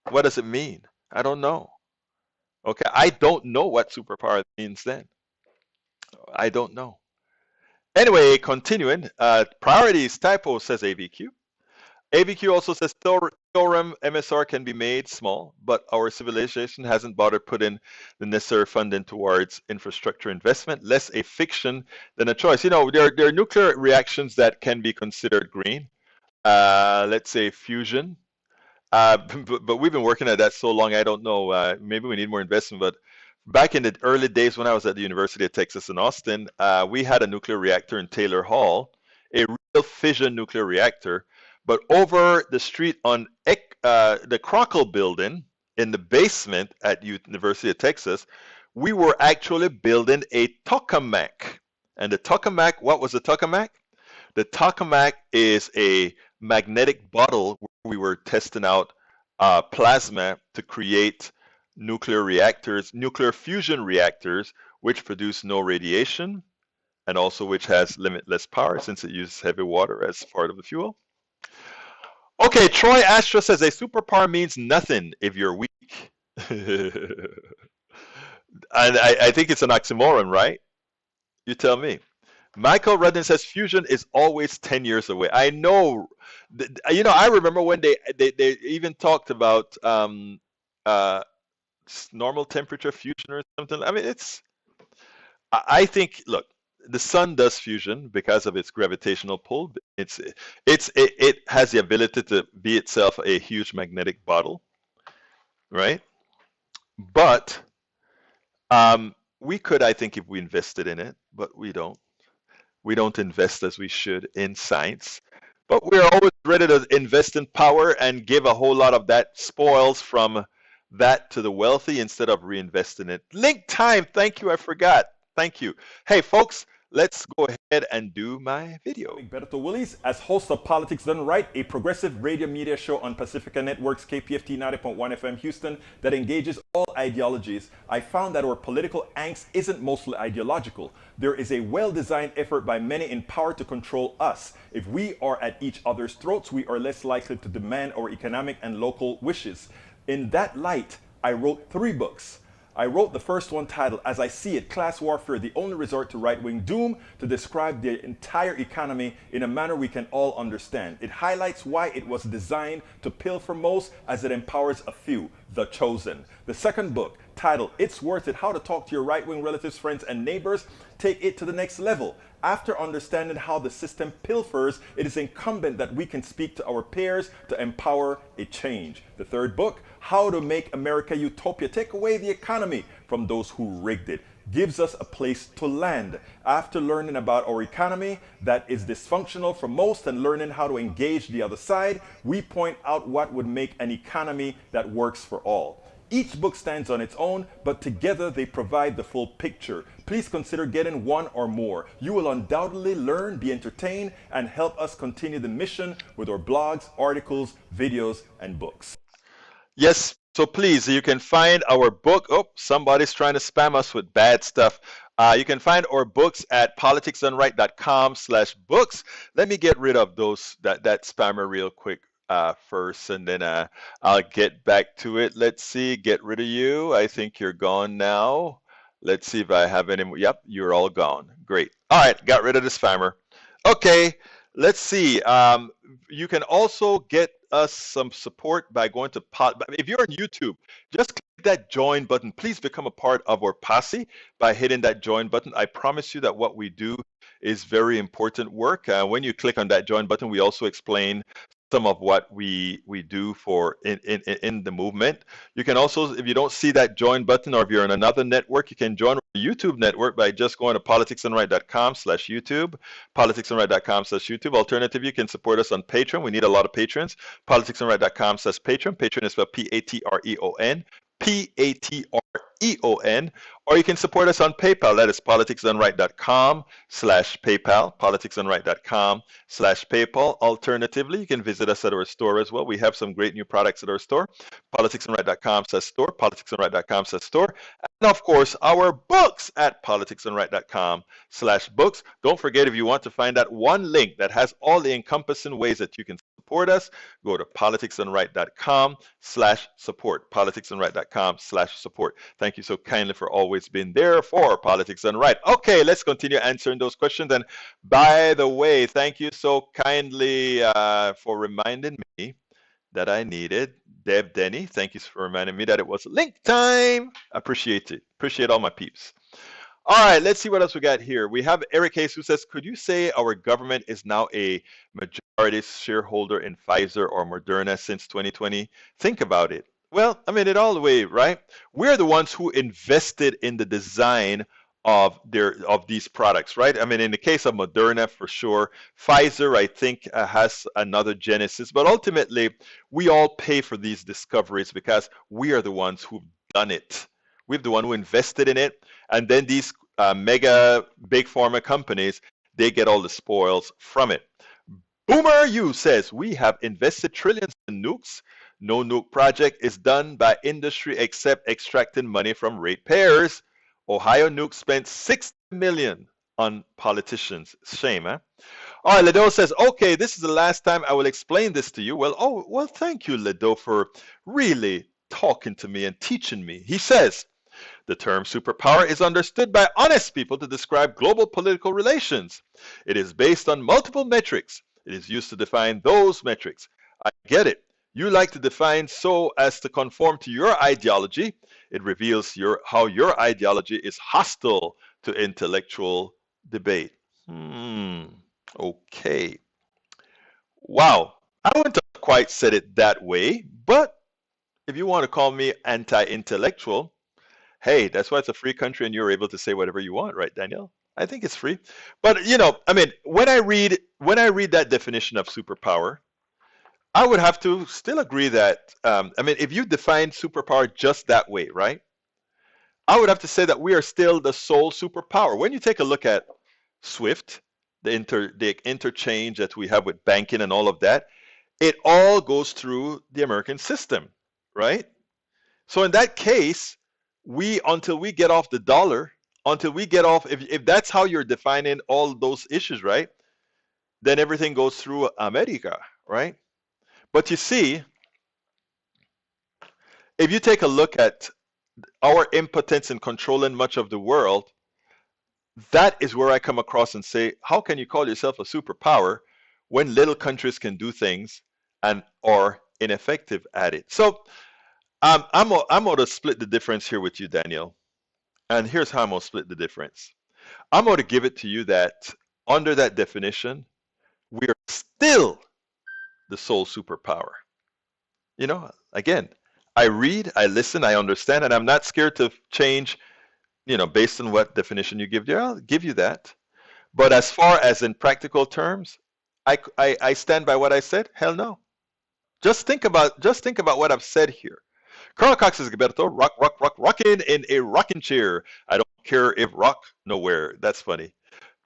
What does it mean? I don't know. Okay, I don't know what superpower means then. I don't know. Anyway, continuing, priorities typo says AVQ. AVQ also says theorem MSR can be made small, but our civilization hasn't bothered putting the necessary funding towards infrastructure investment, less a fiction than a choice. You know, there are nuclear reactions that can be considered green. Let's say fusion. But we've been working at that so long, I don't know. Maybe we need more investment. But back in the early days when I was at the University of Texas in Austin, we had a nuclear reactor in Taylor Hall, a real fission nuclear reactor. But over the street on the Crockle building in the basement at University of Texas, we were actually building a tokamak. And the tokamak, what was the tokamak? The tokamak is a magnetic bottle where we were testing out plasma to create nuclear reactors, nuclear fusion reactors, which produce no radiation and also which has limitless power since it uses heavy water as part of the fuel. Okay, Troy Astra says a superpower means nothing if you're weak. And I think it's an oxymoron, right? You tell me. Michael Rudden says fusion is always 10 years away. I know. You know, I remember when they even talked about normal temperature fusion or something. I mean, I think, look, the sun does fusion because of its gravitational pull. It has the ability to be itself a huge magnetic bottle, right? But we could, I think, if we invested in it, but we don't. We don't invest as we should in science. But we're always ready to invest in power and give a whole lot of that spoils from that to the wealthy instead of reinvesting it. Link time. Thank you. I forgot. Thank you. Hey, folks, let's go ahead and do my video. Berto Willis, as host of Politics Done Right, a progressive radio media show on Pacifica Network's KPFT 90.1 FM Houston that engages all ideologies, I found that our political angst isn't mostly ideological. There is a well-designed effort by many in power to control us. If we are at each other's throats, we are less likely to demand our economic and local wishes. In that light, I wrote 3 books. I wrote the first one titled, As I See It, Class Warfare, the Only Resort to Right-Wing Doom, to describe the entire economy in a manner we can all understand. It highlights why it was designed to pilfer most as it empowers a few, the chosen. The second book, titled, It's Worth It, How to Talk to Your Right-Wing Relatives, Friends, and Neighbors, take it to the next level. After understanding how the system pilfers, it is incumbent that we can speak to our peers to empower a change. The third book, How to Make America Utopia, Take Away the Economy from Those Who Rigged It, gives us a place to land. After learning about our economy that is dysfunctional for most and learning how to engage the other side, we point out what would make an economy that works for all. Each book stands on its own, but together they provide the full picture. Please consider getting one or more. You will undoubtedly learn, be entertained, and help us continue the mission with our blogs, articles, videos, and books. Yes, So please, you can find our book. Oh, somebody's trying to spam us with bad stuff. You can find our books at politicsdoneright.com/books. Let me get rid of that spammer real quick first, and then I'll get back to it. Let's see, get rid of you. I think you're gone now. Let's see if I have any more. Yep, you're all gone. Great. All right, got rid of the spammer. Okay, let's see. You can also get us some support by going to if you're on YouTube, just click that join button. Please become a part of our posse by hitting that join button. I promise you that what we do is very important work. When you click on that join button, we also explain some of what we do for in the movement. You can also, if you don't see that join button, or if you're on another network, you can join our YouTube network by just going to politicsdoneright.com/YouTube, politicsdoneright.com/YouTube. Alternatively, you can support us on Patreon. We need a lot of patrons. politicsdoneright.com/Patreon. Patreon is spelled Patreon. Patreon, or you can support us on PayPal. That is politicsdoneright.com/PayPal, politicsdoneright.com/PayPal. Alternatively, you can visit us at our store as well. We have some great new products at our store, politicsdoneright.com/store, politicsdoneright.com/store. And of course, our books at politicsdoneright.com/books. Don't forget, if you want to find that one link that has all the encompassing ways that you can support us, go to politicsdoneright.com/support, politicsdoneright.com/support. Thank you so kindly for always being there for Politics Done Right. Okay, let's continue answering those questions. And by the way, thank you so kindly for reminding me that I needed Deb Denny. Thank you for reminding me that it was link time. Appreciate it. Appreciate all my peeps. All right, let's see what else we got here. We have Eric Hayes who says, could you say our government is now a majority shareholder in Pfizer or Moderna since 2020? Think about it. Well, I mean, it all the way, right? We're the ones who invested in the design of these products, right? I mean, in the case of Moderna, for sure. Pfizer, I think, has another genesis, but ultimately, we all pay for these discoveries because we are the ones who've done it. We're the one who invested in it, and then these mega big pharma companies, they get all the spoils from it. Boomer U says, we have invested trillions in nukes. No nuke project is done by industry except extracting money from ratepayers. Ohio nuke spent $60 million on politicians. Shame, huh? All right, Ledo says, okay, this is the last time I will explain this to you. Well, thank you, Ledo, for really talking to me and teaching me. He says, the term superpower is understood by honest people to describe global political relations. It is based on multiple metrics. It is used to define those metrics. I get it. You like to define so as to conform to your ideology. It reveals how your ideology is hostile to intellectual debate. Okay. Wow. I wouldn't have quite said it that way, but if you want to call me anti-intellectual, hey, that's why it's a free country and you're able to say whatever you want, right, Daniel? I think it's free. But, you know, I mean, when I read that definition of superpower, I would have to still agree that, I mean, if you define superpower just that way, right? I would have to say that we are still the sole superpower. When you take a look at SWIFT, the interchange that we have with banking and all of that, it all goes through the American system, right? So in that case, until we get off the dollar, until we get off, if that's how you're defining all those issues, right? Then everything goes through America, right? But you see, if you take a look at our impotence in controlling much of the world, that is where I come across and say, how can you call yourself a superpower when little countries can do things and are ineffective at it? So I'm going to split the difference here with you, Daniel. And here's how I'm going to split the difference. I'm going to give it to you that under that definition, we are still the sole superpower. You know, again, I read, I listen, I understand, and I'm not scared to change, you know, based on what definition you give there. I'll give you that. But as far as in practical terms, I stand by what I said. Hell no. Just think about what I've said here. Colonel Cox is Gilberto, rocking in a rocking chair. I don't care if rock nowhere. That's funny.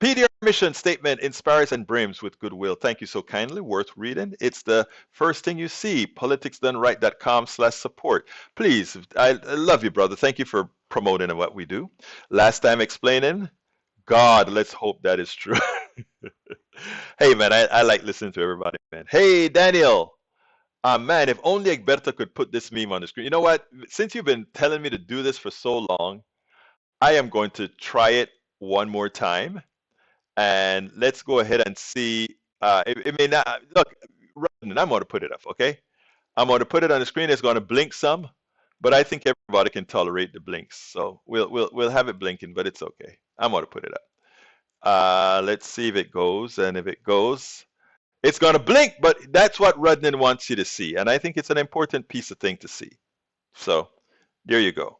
PDR mission statement inspires and brims with goodwill. Thank you so kindly. Worth reading. It's the first thing you see. politicsdoneright.com/support. Please, I love you, brother. Thank you for promoting what we do. Last time explaining, God, let's hope that is true. Hey, man, I like listening to everybody, man. Hey, Daniel. Man, if only Egberto could put this meme on the screen. You know what? Since you've been telling me to do this for so long, I am going to try it one more time. And let's go ahead and see. It may not look. I'm going to put it up, okay? I'm going to put it on the screen. It's going to blink some, but I think everybody can tolerate the blinks, so we'll have it blinking, but it's okay. I'm going to put it up. Let's see if it goes, and if it goes, it's going to blink. But that's what Rudnan wants you to see, and I think it's an important piece of thing to see. So there you go.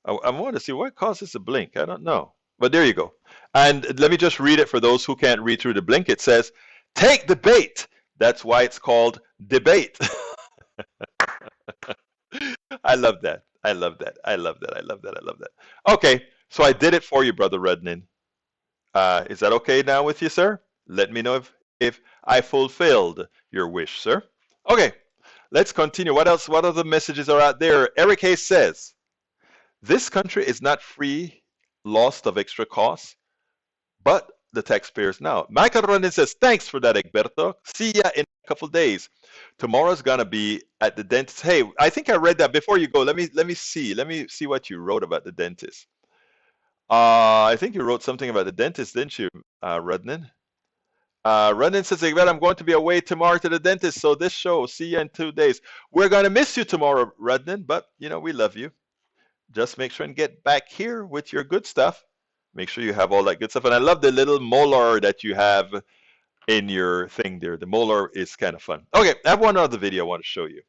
I want to see what causes a blink. I don't know. But there you go. And let me just read it for those who can't read through the blink. It says, take the bait. That's why it's called debate. I love that. I love that. I love that. I love that. I love that. Okay, so I did it for you, Brother Rudnan. Is that okay now with you, sir? Let me know if I fulfilled your wish, sir. Okay, let's continue. What else? What other messages are out there? Eric Hayes says, this country is not free, lost of extra costs, but the taxpayers now. Michael Rondin says, thanks for that, Egberto. See ya in a couple days. Tomorrow's gonna be at the dentist. Hey, I think I read that before you go. Let me see. Let me see what you wrote about the dentist. I think you wrote something about the dentist, didn't you, Rudnan? Rudnan says, Egberto, I'm going to be away tomorrow to the dentist, so this show, see you in 2 days. We're gonna miss you tomorrow, Rudnan, but you know, we love you. Just make sure and get back here with your good stuff. Make sure you have all that good stuff. And I love the little molar that you have in your thing there. The molar is kind of fun. Okay, I have one other video I want to show you.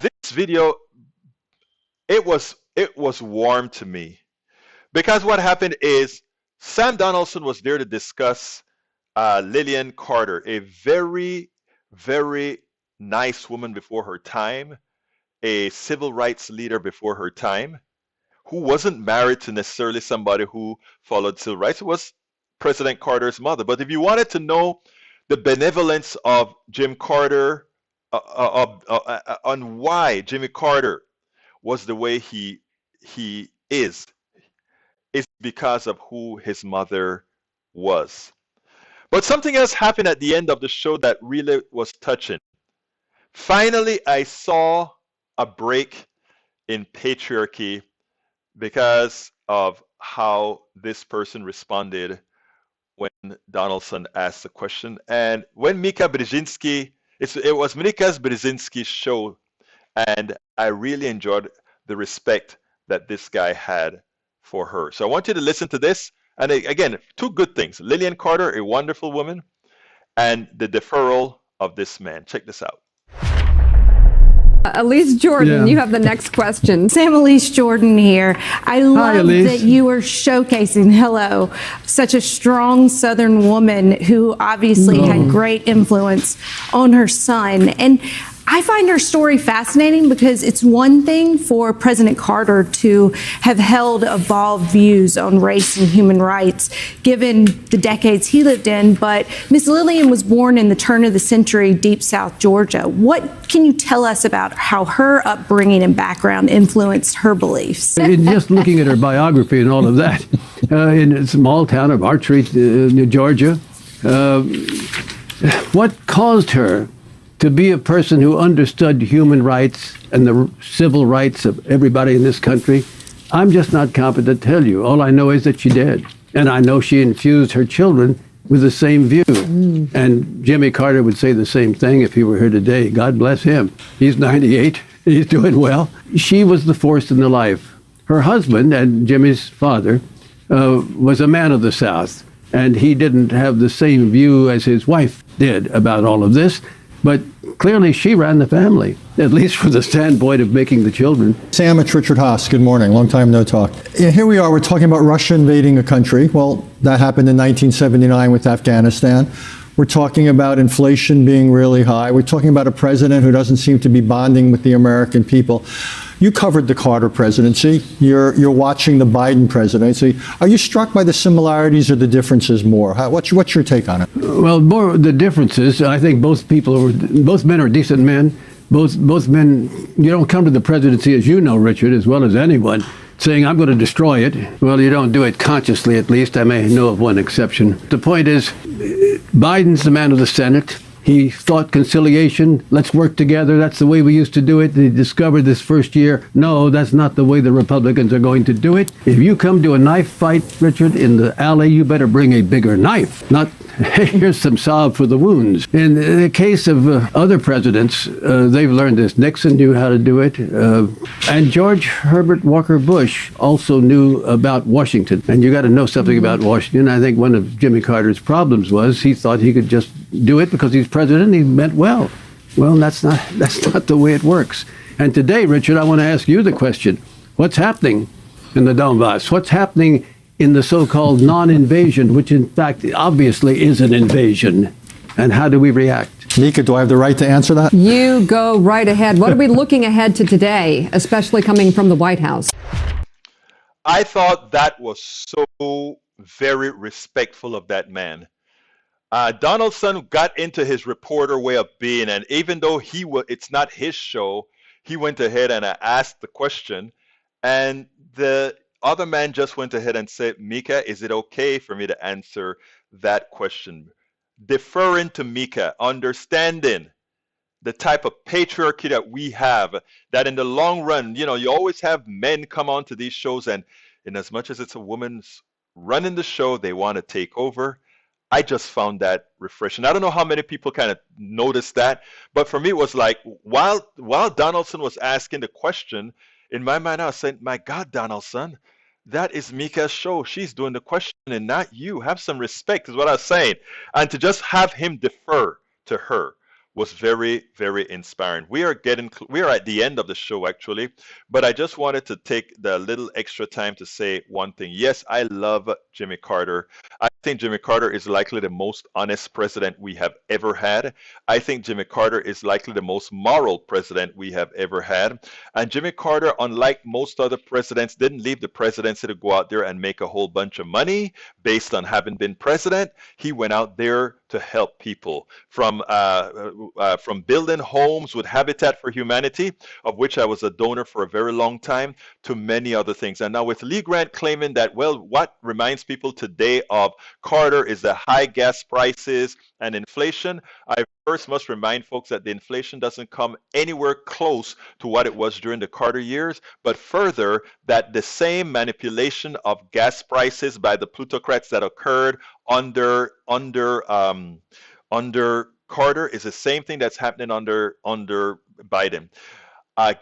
This video, it was warm to me. Because what happened is Sam Donaldson was there to discuss Lilian Carter, a very, very nice woman before her time, a civil rights leader before her time, who wasn't married to necessarily somebody who followed civil rights. It was President Carter's mother. But if you wanted to know the benevolence of Jim Carter, on why Jimmy Carter was the way he is, it's because of who his mother was. But something else happened at the end of the show that really was touching. Finally, I saw a break in patriarchy because of how this person responded when Donaldson asked the question. And when Mika Brzezinski, it was Mika Brzezinski's show, and I really enjoyed the respect that this guy had for her. So I want you to listen to this. And again, two good things. Lilian Carter, a wonderful woman, and the deferral of this man. Check this out. Elise Jordan, you have the next question. Sam Elise Jordan here. I love that you are showcasing, such a strong Southern woman who obviously had great influence on her son. And I find her story fascinating because it's one thing for President Carter to have held evolved views on race and human rights, given the decades he lived in. But Miss Lilian was born in the turn of the century, deep South Georgia. What can you tell us about how her upbringing and background influenced her beliefs? Just looking at her biography and all of that, in a small town of Archery, Georgia, what caused her to be a person who understood human rights and the civil rights of everybody in this country, I'm just not competent to tell you. All I know is that she did. And I know she infused her children with the same view. And Jimmy Carter would say the same thing if he were here today. God bless him. He's 98. He's doing well. She was the force in the life. Her husband, and Jimmy's father, was a man of the South. And he didn't have the same view as his wife did about all of this. But clearly she ran the family, at least from the standpoint of making the children. Sam, it's Richard Haas. Good morning. Long time no talk. Here we are. We're talking about Russia invading a country. Well, that happened in 1979 with Afghanistan. We're talking about inflation being really high. We're talking about a president who doesn't seem to be bonding with the American people. You covered the Carter presidency. You're watching the Biden presidency. Are you struck by the similarities or the differences more? What's your take on it? Well, more the differences. I think both men are decent men. Both men, you don't come to the presidency, as you know, Richard, as well as anyone, saying, I'm going to destroy it. Well, you don't do it consciously, at least. I may know of one exception. The point is, Biden's the man of the Senate. He thought conciliation, let's work together. That's the way we used to do it. He discovered this first year, no, that's not the way the Republicans are going to do it. If you come to a knife fight, Richard, in the alley, you better bring a bigger knife, not here's some salve for the wounds. In the case of other presidents, they've learned this. Nixon knew how to do it. And George Herbert Walker Bush also knew about Washington. And you got to know something about Washington. I think one of Jimmy Carter's problems was he thought he could just do it because he's president. He meant well. Well, that's not the way it works. And today, Richard, I want to ask you the question. What's happening in the Donbass? What's happening in the so-called non-invasion, which in fact obviously is an invasion? And how do we react? Mika, do I have the right to answer that? You go right ahead. What are we looking ahead to today, especially coming from the White House? I thought that was so very respectful of that man. Donaldson got into his reporter way of being, and even though it's not his show, he went ahead and asked the question, and the other man just went ahead and said, Mika, is it okay for me to answer that question? Deferring to Mika, understanding the type of patriarchy that we have, that in the long run, you always have men come onto these shows, and in as much as it's a woman's running the show, they want to take over. I just found that refreshing. I don't know how many people kind of noticed that, but for me, it was like, while Donaldson was asking the question, in my mind, I was saying, my God, Donaldson, that is Mika's show. She's doing the question and not you. Have some respect is what I was saying. And to just have him defer to her was very, very inspiring. We are at the end of the show, actually, but I just wanted to take the little extra time to say one thing. Yes, I love Jimmy Carter. I think Jimmy Carter is likely the most honest president we have ever had. I think Jimmy Carter is likely the most moral president we have ever had. And Jimmy Carter, unlike most other presidents, didn't leave the presidency to go out there and make a whole bunch of money based on having been president. He went out there to help people, from building homes with Habitat for Humanity, of which I was a donor for a very long time, to many other things. And now with Lee Grant claiming that, well, what reminds people today of Carter is the high gas prices and inflation, I first must remind folks that the inflation doesn't come anywhere close to what it was during the Carter years, but further, that the same manipulation of gas prices by the plutocrats that occurred under Carter is the same thing that's happening under Biden.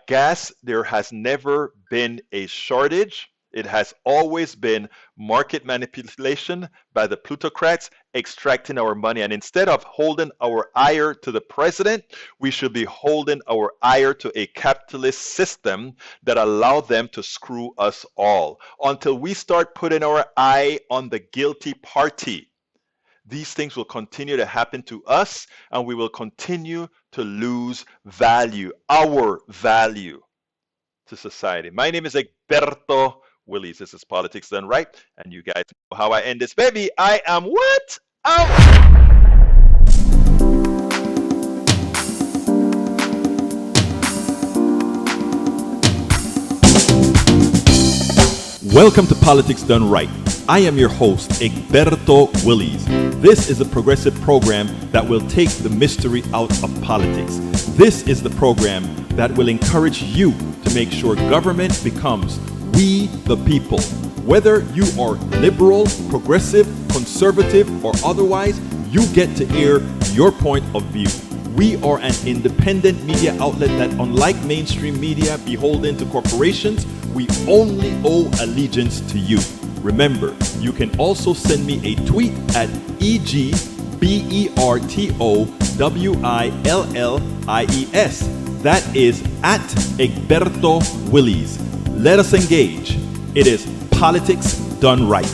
Gas, there has never been a shortage. It has always been market manipulation by the plutocrats extracting our money. And instead of holding our ire to the president, we should be holding our ire to a capitalist system that allow them to screw us all. Until we start putting our eye on the guilty party, these things will continue to happen to us, and we will continue to lose value, our value to society. My name is Egberto Willies. This is Politics Done Right, and you guys know how I end this, baby. I am what? Out! Welcome to Politics Done Right. I am your host, Egberto Willies. This is a progressive program that will take the mystery out of politics. This is the program that will encourage you to make sure government becomes we the people. Whether you are liberal, progressive, conservative, or otherwise, you get to air your point of view. We are an independent media outlet that, unlike mainstream media beholden to corporations, we only owe allegiance to you. Remember, you can also send me a tweet at EGBERTOWILLIES. That is at Egberto Willies. Let us engage. It is Politics Done Right.